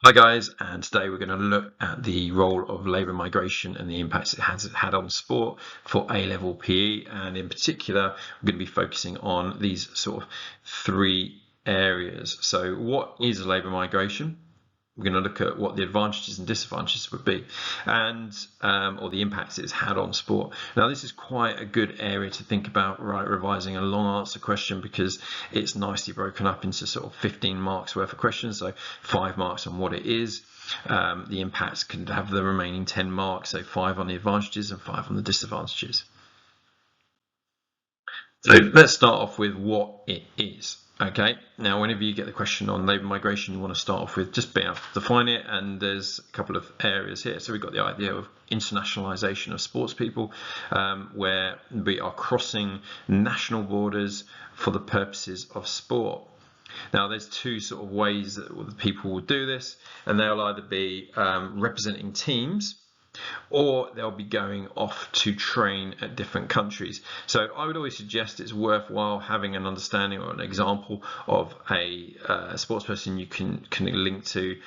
Hi guys, and today we're going to look at the role of labour migration and the impacts it has had on sport for A-level PE, and in particular we're going to be focusing on these sort of three areas. So what is labour migration? We're going to look at what the advantages and disadvantages would be, and or the impacts it's had on sport. Now, this is quite a good area to think about, right? Revising a long answer question, because it's nicely broken up into sort of 15 marks worth of questions. So 5 marks on what it is. The impacts can have the remaining 10 marks, so 5 on the advantages and 5 on the disadvantages. So let's start off with what it is. Okay, now whenever you get the question on labour migration, you want to start off with just being able to define it, and there's a couple of areas here. So we've got the idea of internationalisation of sports people, where we are crossing national borders for the purposes of sport. Now, there's two sort of ways that people will do this, and they'll either be representing teams, or they'll be going off to train at different countries. So I would always suggest it's worthwhile having an understanding or an example of a sports person you can link to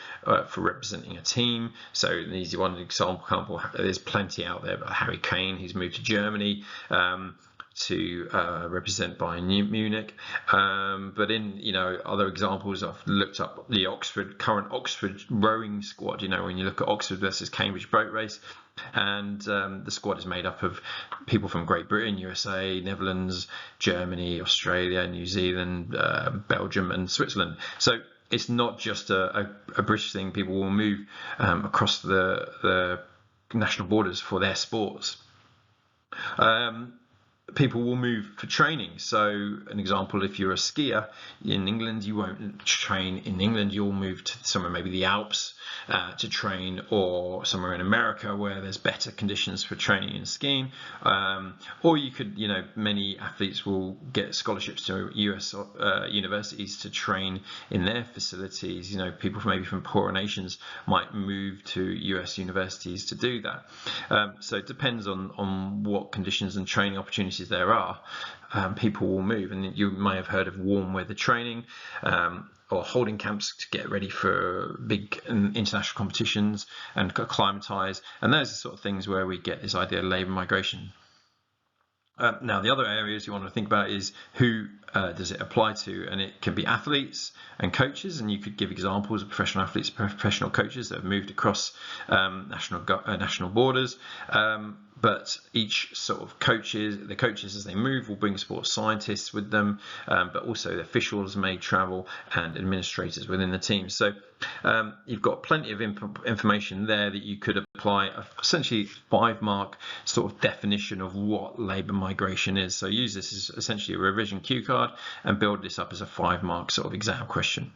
for representing a team. So an easy one example, there's plenty out there, but Harry Kane, he's moved to Germany to represent Bayern Munich, but in other examples, I've looked up the current Oxford rowing squad. When you look at Oxford versus Cambridge boat race, and the squad is made up of people from Great Britain, USA, Netherlands, Germany, Australia, New Zealand, Belgium, and Switzerland. So it's not just a British thing. People will move across the national borders for their sports. People will move for training. So an example, if you're a skier in England, you won't train in England, you'll move to somewhere, maybe the Alps, to train, or somewhere in America where there's better conditions for training and skiing. Or you could, many athletes will get scholarships to US universities to train in their facilities. People maybe from poorer nations might move to US universities to do that. So it depends on what conditions and training opportunities there are. People will move, and you may have heard of warm weather training, or holding camps to get ready for big international competitions and acclimatise. And those are the sort of things where we get this idea of labour migration. Now, the other areas you want to think about is who does it apply to, and it can be athletes and coaches, and you could give examples of professional athletes, professional coaches that have moved across national borders. But each sort of the coaches as they move will bring sports scientists with them, but also the officials may travel, and administrators within the team. So you've got plenty of information there that you could apply essentially 5-mark sort of definition of what labour migration is. So use this as essentially a revision cue card and build this up as a 5-mark sort of exam question.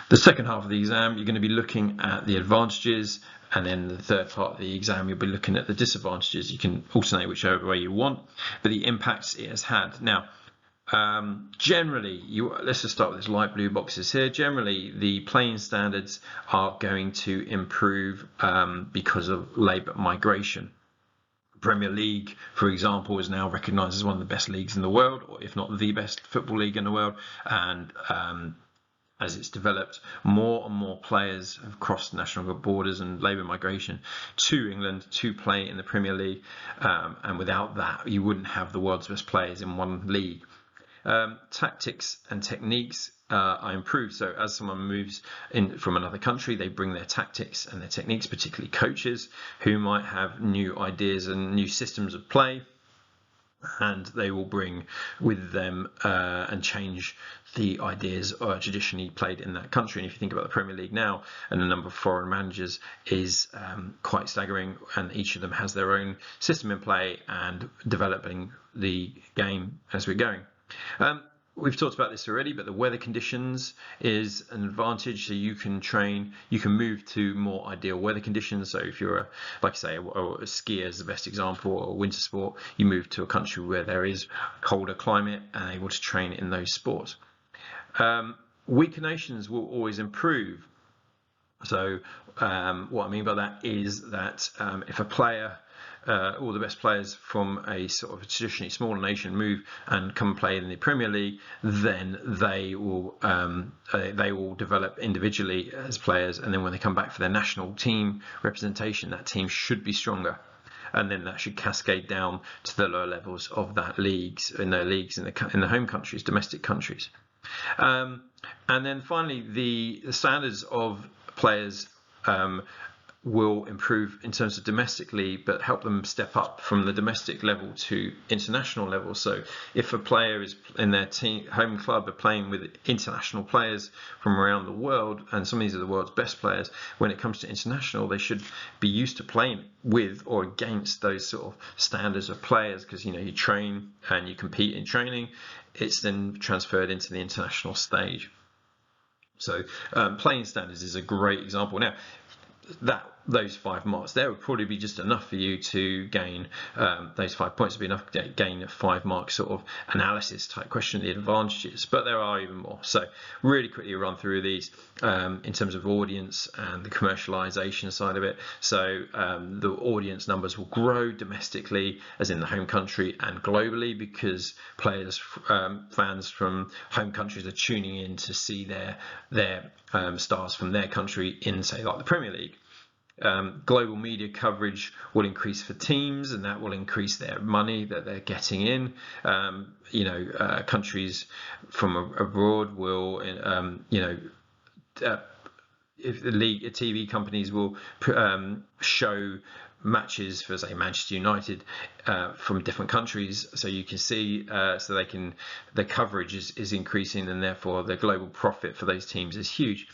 The second half of the exam, you're going to be looking at the advantages, and then the third part of the exam, you'll be looking at the disadvantages. You can alternate whichever way you want, but the impacts it has had. Now, generally, let's just start with these light blue boxes here. Generally, the playing standards are going to improve because of labour migration. Premier League, for example, is now recognised as one of the best leagues in the world, or if not the best football league in the world, and as it's developed, more and more players have crossed national borders and labour migration to England to play in the Premier League, and without that you wouldn't have the world's best players in one league. Tactics and techniques are improved. So as someone moves in from another country, they bring their tactics and their techniques, particularly coaches who might have new ideas and new systems of play, and they will bring with them and change the ideas traditionally played in that country. And if you think about the Premier League now, and the number of foreign managers is quite staggering, and each of them has their own system in play and developing the game as we're going. We've talked about this already, but the weather conditions is an advantage. So you can move to more ideal weather conditions. So if you're like I say, a skier is the best example, or a winter sport, you move to a country where there is colder climate and able to train in those sports. Weaker nations will always improve. So what I mean by that is that if a player all the best players from a sort of a traditionally smaller nation move and come and play in the Premier League, then they will develop individually as players, and then when they come back for their national team representation, that team should be stronger. And then that should cascade down to the lower levels of that in the home countries, domestic countries. And then finally, the standards of players will improve in terms of domestically, but help them step up from the domestic level to international level. So if a player is in their team home club are playing with international players from around the world, and some of these are the world's best players, when it comes to international, they should be used to playing with or against those sort of standards of players, because you train and you compete in training. It's then transferred into the international stage. So playing standards is a great example. Now, those 5 marks there would probably be just enough for you to gain those 5 points would be enough to gain a 5-mark sort of analysis type question, the advantages, but there are even more. So really quickly run through these in terms of audience and the commercialization side of it. So the audience numbers will grow domestically, as in the home country, and globally, because players, fans from home countries are tuning in to see their stars from their country in, say, like the Premier League. Global media coverage will increase for teams, and that will increase their money that they're getting in. Countries from abroad will, if the league TV companies will show matches for, say, Manchester United from different countries, so you can see, the coverage is increasing, and therefore the global profit for those teams is huge.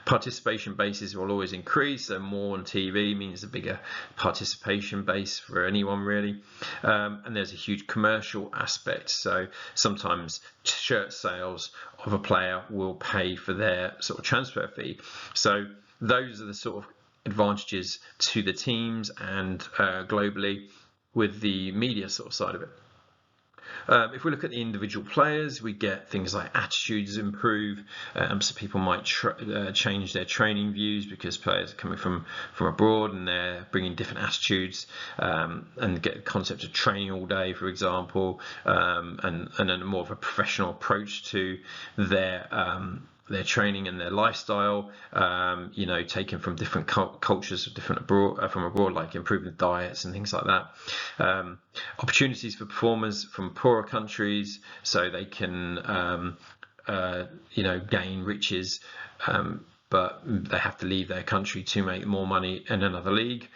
Participation bases will always increase, so more on TV means a bigger participation base for anyone, really. And there's a huge commercial aspect, so sometimes shirt sales of a player will pay for their sort of transfer fee. So those are the sort of advantages to the teams and globally with the media sort of side of it. If we look at the individual players, we get things like attitudes improve. So people might change their training views, because players are coming from abroad and they're bringing different attitudes, and get the concept of training all day, for example, and then more of a professional approach to their training and their lifestyle, taken from different cultures from abroad, like improving diets and things like that. Opportunities for performers from poorer countries, so they can gain riches, but they have to leave their country to make more money in another league.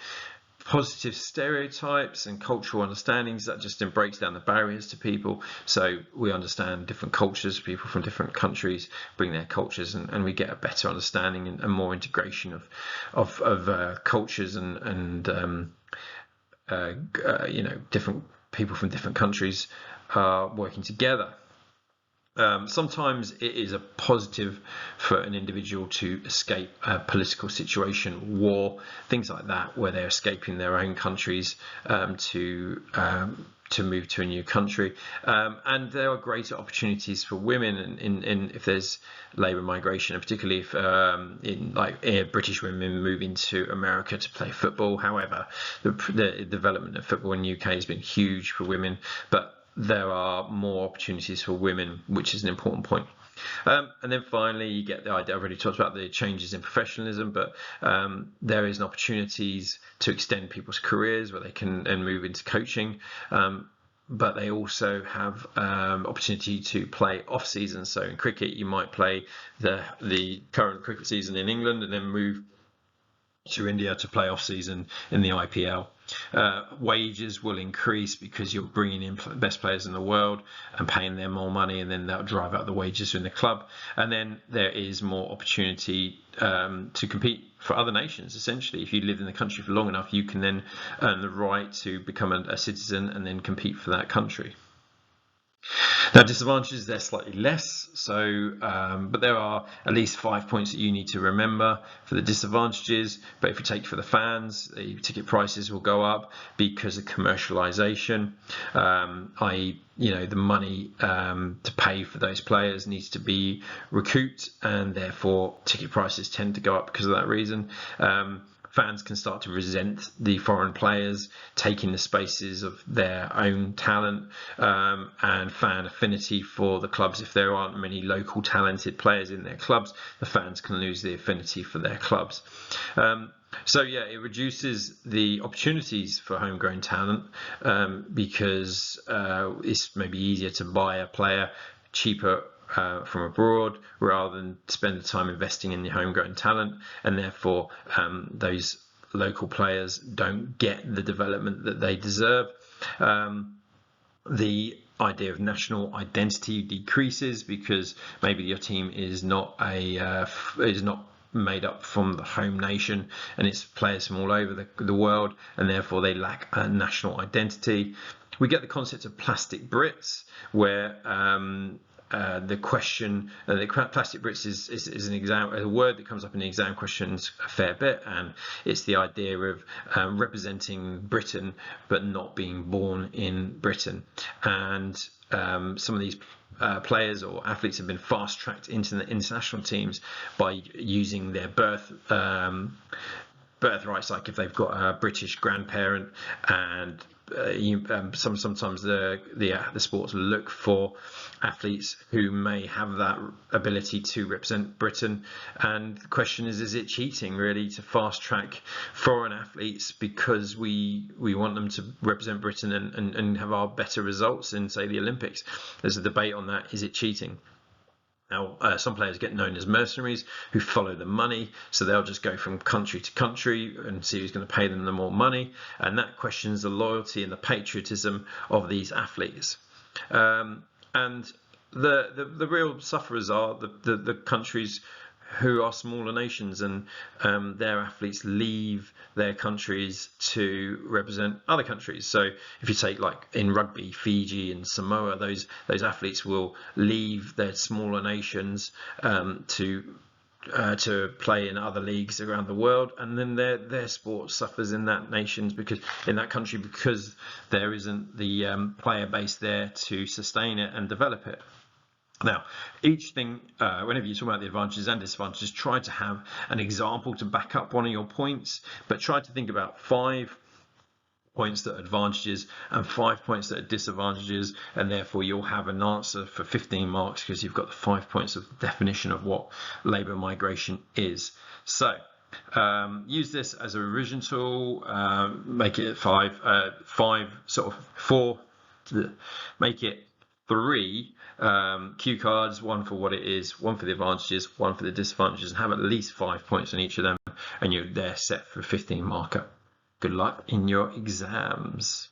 Positive stereotypes and cultural understandings, that just breaks down the barriers to people, so we understand different cultures. People from different countries bring their cultures, and we get a better understanding and more integration of cultures and different people from different countries working together. Sometimes it is a positive for an individual to escape a political situation, war, things like that, where they're escaping their own countries to move to a new country. And there are greater opportunities for women in if there's labour migration, and particularly if British women move into America to play football. However, the development of football in the UK has been huge for women, but there are more opportunities for women, which is an important point. And then finally, you get the idea. I've already talked about the changes in professionalism, but there is an opportunities to extend people's careers where they can and move into coaching. But they also have opportunity to play off season. So in cricket, you might play the current cricket season in England and then move to India to play off season in the IPL. Wages will increase because you're bringing in best players in the world and paying them more money, and then that'll drive up the wages in the club. And then there is more opportunity to compete for other nations. Essentially, if you live in the country for long enough, you can then earn the right to become a citizen and then compete for that country. Now, disadvantages, they're slightly less, but there are at least 5 points that you need to remember for the disadvantages. But if you take for the fans, the ticket prices will go up because of commercialization, i.e., the money to pay for those players needs to be recouped, and therefore ticket prices tend to go up because of that reason. fans can start to resent the foreign players taking the spaces of their own talent, and fan affinity for the clubs. If there aren't many local talented players in their clubs, the fans can lose the affinity for their clubs. So yeah, it reduces the opportunities for homegrown talent, because it's maybe easier to buy a player cheaper from abroad rather than spend the time investing in the homegrown talent, and therefore those local players don't get the development that they deserve. The idea of national identity decreases because maybe your team is not made up from the home nation, and it's players from all over the world, and therefore they lack a national identity. We get the concept of plastic Brits, where the question, the plastic Brits is an exam, a word that comes up in the exam questions a fair bit, and it's the idea of representing Britain but not being born in Britain. And some of these players or athletes have been fast-tracked into the international teams by using their birthrights, like if they've got a British grandparent, and sometimes the sports look for athletes who may have that ability to represent Britain, and the question is it cheating really to fast track foreign athletes because we want them to represent Britain and have our better results in, say, the Olympics? There's a debate on that. Is it cheating? Now, some players get known as mercenaries who follow the money, so they'll just go from country to country and see who's going to pay them the more money, and that questions the loyalty and the patriotism of these athletes. And the real sufferers are the countries who are smaller nations, and their athletes leave their countries to represent other countries. So if you take, like in rugby, Fiji and Samoa, those athletes will leave their smaller nations to play in other leagues around the world, and then their sport suffers in that country because there isn't the player base there to sustain it and develop it. Now, each thing, whenever you talk about the advantages and disadvantages, try to have an example to back up one of your points, but try to think about 5 points that are advantages and 5 points that are disadvantages, and therefore you'll have an answer for 15 marks because you've got the 5 points of definition of what labour migration is. So use this as a revision tool, make it 5, sort of 4, make it 3 cue cards, 1 for what it is, 1 for the advantages, 1 for the disadvantages, and have at least 5 points on each of them, and you're there set for 15 marker. Good luck in your exams.